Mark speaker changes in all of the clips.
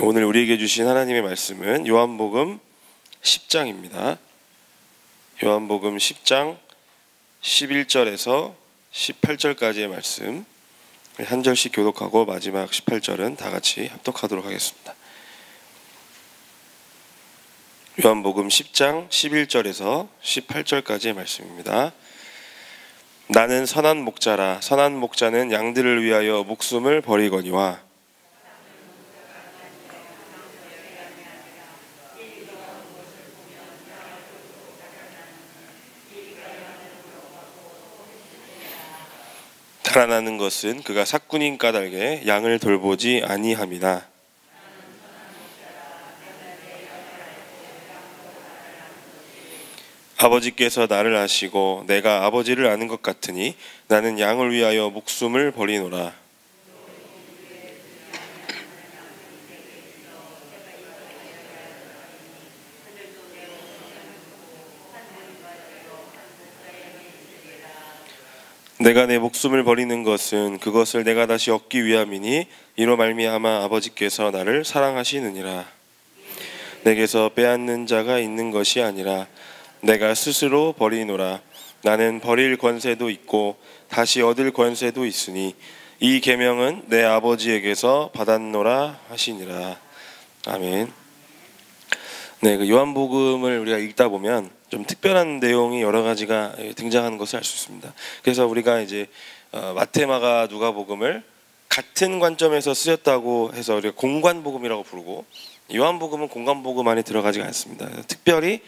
Speaker 1: 오늘 우리에게 주신 하나님의 말씀은 요한복음 10장입니다. 요한복음 10장 11절에서 18절까지의 말씀 한 절씩 교독하고 마지막 18절은 다 같이 합독하도록 하겠습니다. 요한복음 10장 11절에서 18절까지의 말씀입니다. 나는 선한 목자라. 선한 목자는 양들을 위하여 목숨을 버리거니와 달아나는 것은 그가 삭군인 까닭에 양을 돌보지 아니함이나 아버지께서 나를 아시고 내가 아버지를 아는 것 같으니 나는 양을 위하여 목숨을 버리노라. 내가 내 목숨을 버리는 것은 그것을 내가 다시 얻기 위함이니 이로 말미암아 아버지께서 나를 사랑하시느니라. 내게서 빼앗는 자가 있는 것이 아니라 내가 스스로 버리노라. 나는 버릴 권세도 있고 다시 얻을 권세도 있으니 이 계명은 내 아버지에게서 받았노라 하시니라. 아멘. 네, 그 요한복음을 우리가 읽다 보면 좀 특별한 내용이 여러 가지가 등장하는 것을 알 수 있습니다. 그래서 우리가 이제 마태, 마가, 누가복음을 같은 관점에서 쓰였다고 해서 우리가 공관복음이라고 부르고, 요한복음은 공관복음 안에 들어가지 않습니다. 특별히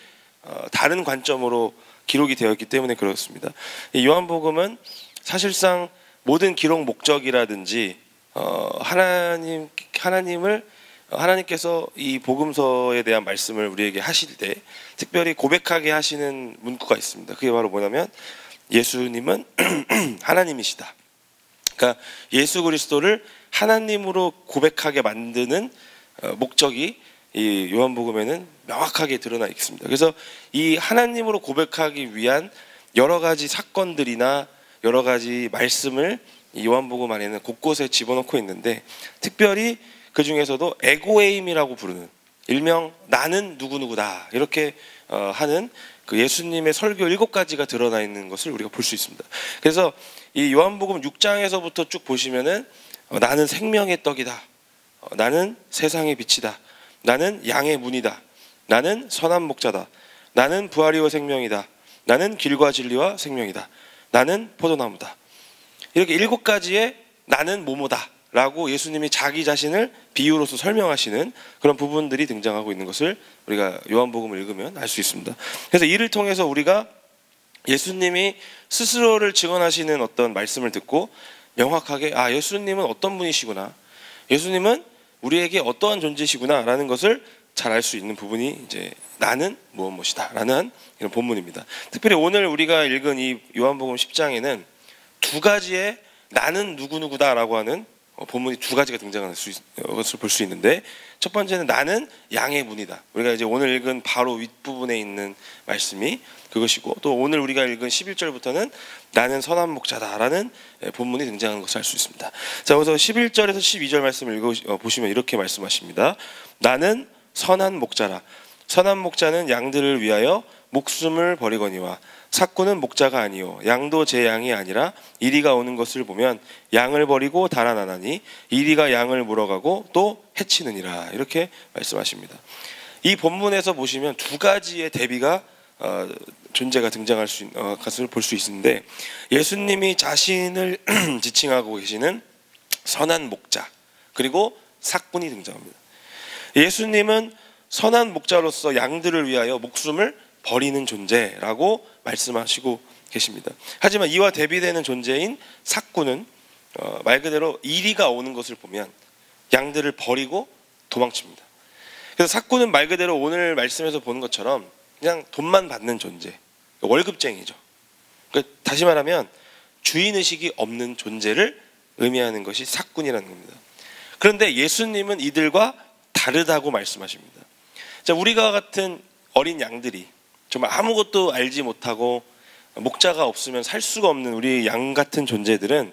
Speaker 1: 다른 관점으로 기록이 되었기 때문에 그렇습니다. 이 요한복음은 사실상 모든 기록 목적이라든지 하나님께서 이 복음서에 대한 말씀을 우리에게 하실 때 특별히 고백하게 하시는 문구가 있습니다. 그게 바로 뭐냐면 예수님은 하나님이시다. 그러니까 예수 그리스도를 하나님으로 고백하게 만드는 목적이 이 요한복음에는 명확하게 드러나 있습니다. 그래서 이 하나님으로 고백하기 위한 여러 가지 사건들이나 여러 가지 말씀을 이 요한복음 안에는 곳곳에 집어넣고 있는데, 특별히 그 중에서도 에고에임이라고 부르는, 일명 나는 누구누구다 이렇게 하는 그 예수님의 설교 7가지가 드러나 있는 것을 우리가 볼 수 있습니다. 그래서 이 요한복음 6장에서부터 쭉 보시면은 나는 생명의 떡이다, 나는 세상의 빛이다, 나는 양의 문이다, 나는 선한 목자다, 나는 부활이요 생명이다, 나는 길과 진리와 생명이다, 나는 포도나무다, 이렇게 7가지의 나는 뭐뭐다 라고 예수님이 자기 자신을 비유로서 설명하시는 그런 부분들이 등장하고 있는 것을 우리가 요한복음을 읽으면 알 수 있습니다. 그래서 이를 통해서 우리가 예수님이 스스로를 증언하시는 어떤 말씀을 듣고 명확하게 예수님은 어떤 분이시구나, 예수님은 우리에게 어떠한 존재시구나 라는 것을 잘 알 수 있는 부분이 이제 나는 무엇이다 라는 이런 본문입니다. 특별히 오늘 우리가 읽은 이 요한복음 10장에는 두 가지의 나는 누구누구다 라고 하는 본문이 2가지가 등장하는 것을 볼 수 있는데, 첫 번째는 나는 양의 문이다. 우리가 이제 오늘 읽은 바로 윗부분에 있는 말씀이 그것이고, 또 오늘 우리가 읽은 11절부터는 나는 선한 목자다라는 본문이 등장하는 것을 알 수 있습니다. 자, 그래서 11절에서 12절 말씀을 보시면 이렇게 말씀하십니다. 나는 선한 목자라. 선한 목자는 양들을 위하여 목숨을 버리거니와 삭군은 목자가 아니요 양도 제 양이 아니라 이리가 오는 것을 보면 양을 버리고 달아나나니 이리가 양을 물어가고 또 해치느니라, 이렇게 말씀하십니다. 이 본문에서 보시면 2가지의 대비가 존재가 등장할 수 있는 것을 볼 수 있는데, 예수님이 자신을 지칭하고 계시는 선한 목자, 그리고 삭군이 등장합니다. 예수님은 선한 목자로서 양들을 위하여 목숨을 버리는 존재라고 말씀하시고 계십니다. 하지만 이와 대비되는 존재인 삭군은 말 그대로 이리가 오는 것을 보면 양들을 버리고 도망칩니다. 그래서 삭군은 말 그대로 오늘 말씀에서 보는 것처럼 그냥 돈만 받는 존재, 월급쟁이죠. 그러니까 다시 말하면 주인의식이 없는 존재를 의미하는 것이 삭군이라는 겁니다. 그런데 예수님은 이들과 다르다고 말씀하십니다. 자, 우리가 같은 어린 양들이 정말 아무것도 알지 못하고 목자가 없으면 살 수가 없는 우리 양 같은 존재들은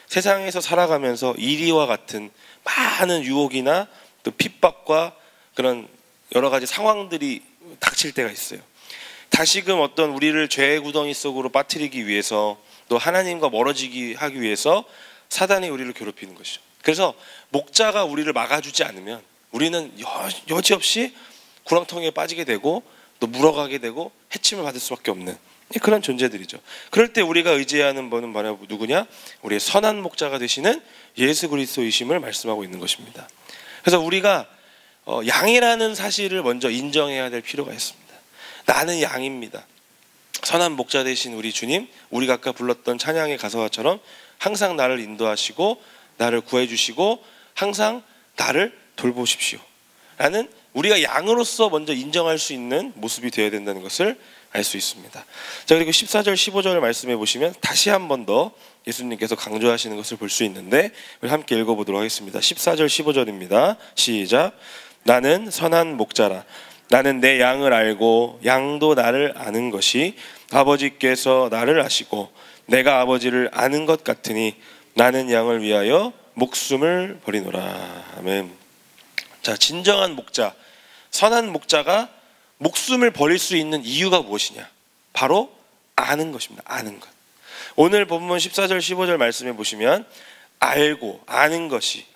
Speaker 1: 세상에서 살아가면서 이리와 같은 많은 유혹이나 또 핍박과 그런 여러 가지 상황들이 닥칠 때가 있어요. 다시금 어떤 우리를 죄의 구덩이 속으로 빠뜨리기 위해서, 또 하나님과 멀어지게 하기 위해서 사단이 우리를 괴롭히는 것이죠. 그래서 목자가 우리를 막아주지 않으면 우리는 여지없이 구렁텅이에 빠지게 되고 또 물어가게 되고 해침을 받을 수밖에 없는 그런 존재들이죠. 그럴 때 우리가 의지해야 하는 분은 바로 누구냐? 우리의 선한 목자가 되시는 예수 그리스도이심을 말씀하고 있는 것입니다. 그래서 우리가 양이라는 사실을 먼저 인정해야 될 필요가 있습니다. 나는 양입니다. 선한 목자 되신 우리 주님, 우리가 아까 불렀던 찬양의 가사와처럼 항상 나를 인도하시고 나를 구해주시고 항상 나를 돌보십시오 라는, 우리가 양으로서 먼저 인정할 수 있는 모습이 되어야 된다는 것을 알 수 있습니다. 자, 그리고 14절 15절을 말씀해 보시면 다시 한 번 더 예수님께서 강조하시는 것을 볼 수 있는데, 우리 함께 읽어보도록 하겠습니다. 14절 15절입니다. 시작. 나는 선한 목자라. 나는 내 양을 알고 양도 나를 아는 것이 아버지께서 나를 아시고 내가 아버지를 아는 것 같으니 나는 양을 위하여 목숨을 버리노라. 아멘. 자, 진정한 목자, 선한 목자가 목숨을 버릴 수 있는 이유가 무엇이냐? 바로 아는 것입니다. 아는 것. 오늘 본문 14절 15절 말씀해 보시면 알고, 아는 것이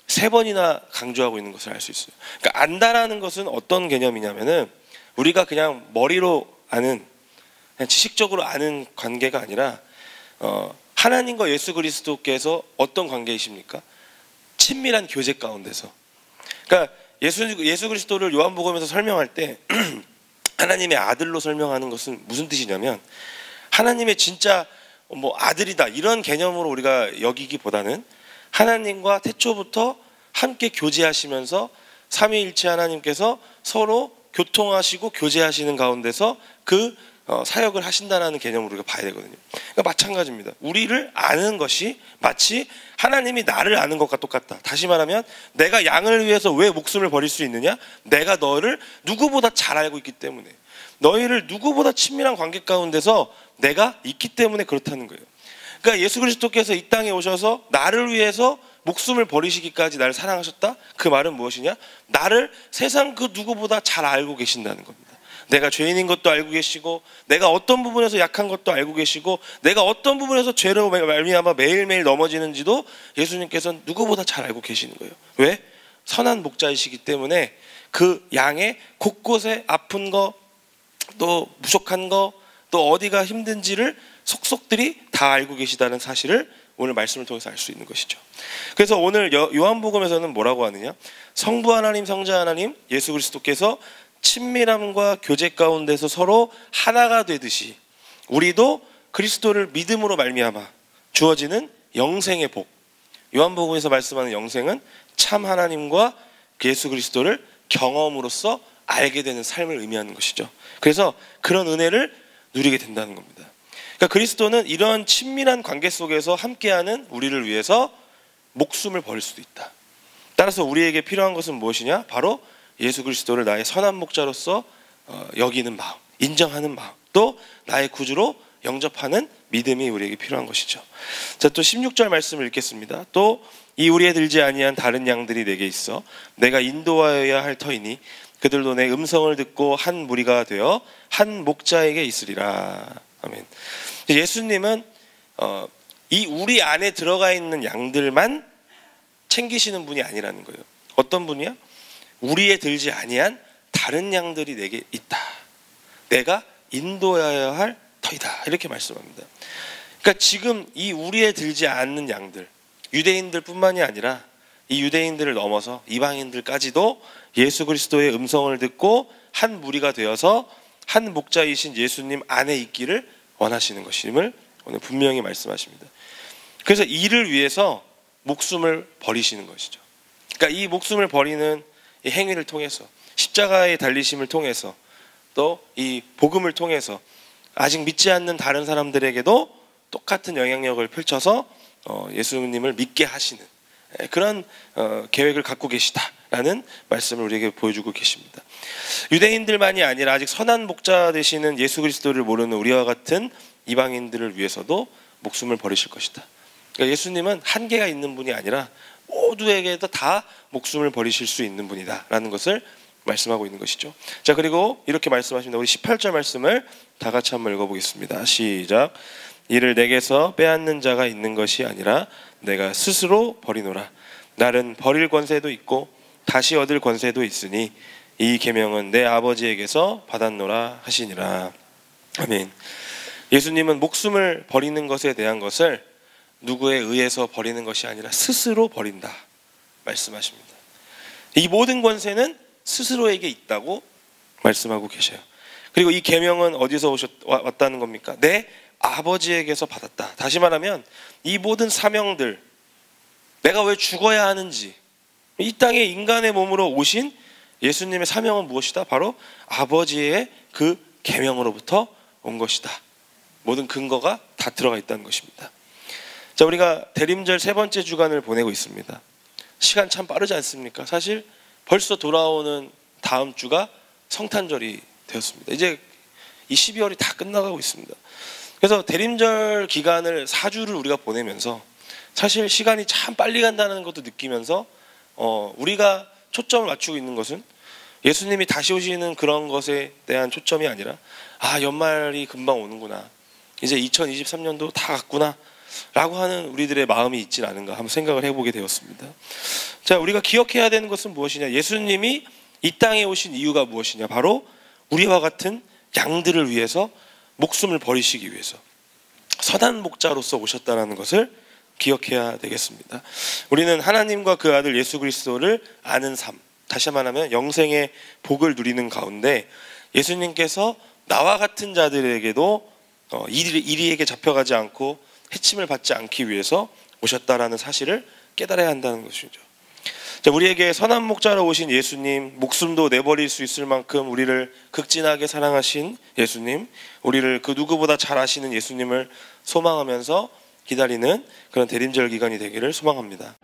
Speaker 1: 3번이나 강조하고 있는 것을 알 수 있어요. 그러니까 안다라는 것은 어떤 개념이냐면은 우리가 그냥 머리로 아는, 그냥 지식적으로 아는 관계가 아니라 하나님과 예수 그리스도께서 어떤 관계이십니까? 친밀한 교제 가운데서. 그러니까 예수 그리스도를 요한복음에서 설명할 때 하나님의 아들로 설명하는 것은 무슨 뜻이냐면, 하나님의 진짜 아들이다 이런 개념으로 우리가 여기기보다는 하나님과 태초부터 함께 교제하시면서 삼위일체 하나님께서 서로 교통하시고 교제하시는 가운데서 그 사역을 하신다는 개념으로 우리가 봐야 되거든요. 그러니까 마찬가지입니다. 우리를 아는 것이 마치 하나님이 나를 아는 것과 똑같다. 다시 말하면 내가 양을 위해서 왜 목숨을 버릴 수 있느냐? 내가 너를 누구보다 잘 알고 있기 때문에, 너희를 누구보다 친밀한 관계 가운데서 내가 있기 때문에 그렇다는 거예요. 그러니까 예수 그리스도께서 이 땅에 오셔서 나를 위해서 목숨을 버리시기까지 나를 사랑하셨다? 그 말은 무엇이냐? 나를 세상 그 누구보다 잘 알고 계신다는 겁니다. 내가 죄인인 것도 알고 계시고, 내가 어떤 부분에서 약한 것도 알고 계시고, 내가 어떤 부분에서 죄로 말미암아 매일매일 넘어지는지도 예수님께서는 누구보다 잘 알고 계시는 거예요. 왜? 선한 목자이시기 때문에 그 양의 곳곳에 아픈 거, 또 부족한 거, 또 어디가 힘든지를 속속들이 다 알고 계시다는 사실을 오늘 말씀을 통해서 알 수 있는 것이죠. 그래서 오늘 요한복음에서는 뭐라고 하느냐? 성부 하나님, 성자 하나님, 예수 그리스도께서 친밀함과 교제 가운데서 서로 하나가 되듯이 우리도 그리스도를 믿음으로 말미암아 주어지는 영생의 복, 요한복음에서 말씀하는 영생은 참 하나님과 예수 그리스도를 경험으로써 알게 되는 삶을 의미하는 것이죠. 그래서 그런 은혜를 누리게 된다는 겁니다. 그러니까 그리스도는 이런 친밀한 관계 속에서 함께하는 우리를 위해서 목숨을 버릴 수도 있다. 따라서 우리에게 필요한 것은 무엇이냐? 바로 예수 그리스도를 나의 선한 목자로서 여기는 마음, 인정하는 마음, 또 나의 구주로 영접하는 믿음이 우리에게 필요한 것이죠. 자, 또 16절 말씀을 읽겠습니다. 또 이 우리에 들지 아니한 다른 양들이 내게 있어 내가 인도하여야 할 터이니 그들도 내 음성을 듣고 한 무리가 되어 한 목자에게 있으리라. 아멘. 예수님은 이 우리 안에 들어가 있는 양들만 챙기시는 분이 아니라는 거예요. 어떤 분이야? 우리에 들지 아니한 다른 양들이 내게 있다. 내가 인도하여야 할 터이다. 이렇게 말씀합니다. 그러니까 지금 이 우리에 들지 않는 양들, 유대인들 뿐만이 아니라 이 유대인들을 넘어서 이방인들까지도 예수 그리스도의 음성을 듣고 한 무리가 되어서 한 목자이신 예수님 안에 있기를 원하시는 것임을 오늘 분명히 말씀하십니다. 그래서 이를 위해서 목숨을 버리시는 것이죠. 그러니까 이 목숨을 버리는 이 행위를 통해서, 십자가의 달리심을 통해서, 또 이 복음을 통해서 아직 믿지 않는 다른 사람들에게도 똑같은 영향력을 펼쳐서 예수님을 믿게 하시는 그런 계획을 갖고 계시다라는 말씀을 우리에게 보여주고 계십니다. 유대인들만이 아니라 아직 선한 목자 되시는 예수 그리스도를 모르는 우리와 같은 이방인들을 위해서도 목숨을 버리실 것이다. 그러니까 예수님은 한계가 있는 분이 아니라 모두에게 다 목숨을 버리실 수 있는 분이다라는 것을 말씀하고 있는 것이죠. 자, 그리고 이렇게 말씀하십니다. 우리 18절 말씀을 다 같이 한번 읽어보겠습니다. 시작. 이를 내게서 빼앗는 자가 있는 것이 아니라 내가 스스로 버리노라. 나는 버릴 권세도 있고 다시 얻을 권세도 있으니 이 계명은 내 아버지에게서 받았노라 하시니라. 아멘. 예수님은 목숨을 버리는 것에 대한 것을 누구에 의해서 버리는 것이 아니라 스스로 버린다 말씀하십니다. 이 모든 권세는 스스로에게 있다고 말씀하고 계셔요. 그리고 이 계명은 어디서 왔다는 겁니까? 내 아버지에게서 받았다. 다시 말하면 이 모든 사명들, 내가 왜 죽어야 하는지, 이 땅에 인간의 몸으로 오신 예수님의 사명은 무엇이다? 바로 아버지의 그 계명으로부터 온 것이다. 모든 근거가 다 들어가 있다는 것입니다. 자, 우리가 대림절 세 번째 주간을 보내고 있습니다. 시간 참 빠르지 않습니까? 사실 벌써 돌아오는 다음 주가 성탄절이 되었습니다. 이제 이 12월이 다 끝나가고 있습니다. 그래서 대림절 기간을 4주를 우리가 보내면서 사실 시간이 참 빨리 간다는 것도 느끼면서 우리가 초점을 맞추고 있는 것은 예수님이 다시 오시는 그런 것에 대한 초점이 아니라 연말이 금방 오는구나, 이제 2023년도 다 갔구나 라고 하는 우리들의 마음이 있진 않은가 한번 생각을 해보게 되었습니다. 자, 우리가 기억해야 되는 것은 무엇이냐? 예수님이 이 땅에 오신 이유가 무엇이냐? 바로 우리와 같은 양들을 위해서 목숨을 버리시기 위해서 선한 목자로서 오셨다는 것을 기억해야 되겠습니다. 우리는 하나님과 그 아들 예수 그리스도를 아는 삶, 다시 말하면 영생의 복을 누리는 가운데 예수님께서 나와 같은 자들에게도 이리에게 잡혀가지 않고 해침을 받지 않기 위해서 오셨다라는 사실을 깨달아야 한다는 것이죠. 자, 우리에게 선한 목자로 오신 예수님, 목숨도 내버릴 수 있을 만큼 우리를 극진하게 사랑하신 예수님, 우리를 그 누구보다 잘 아시는 예수님을 소망하면서 기다리는 그런 대림절 기간이 되기를 소망합니다.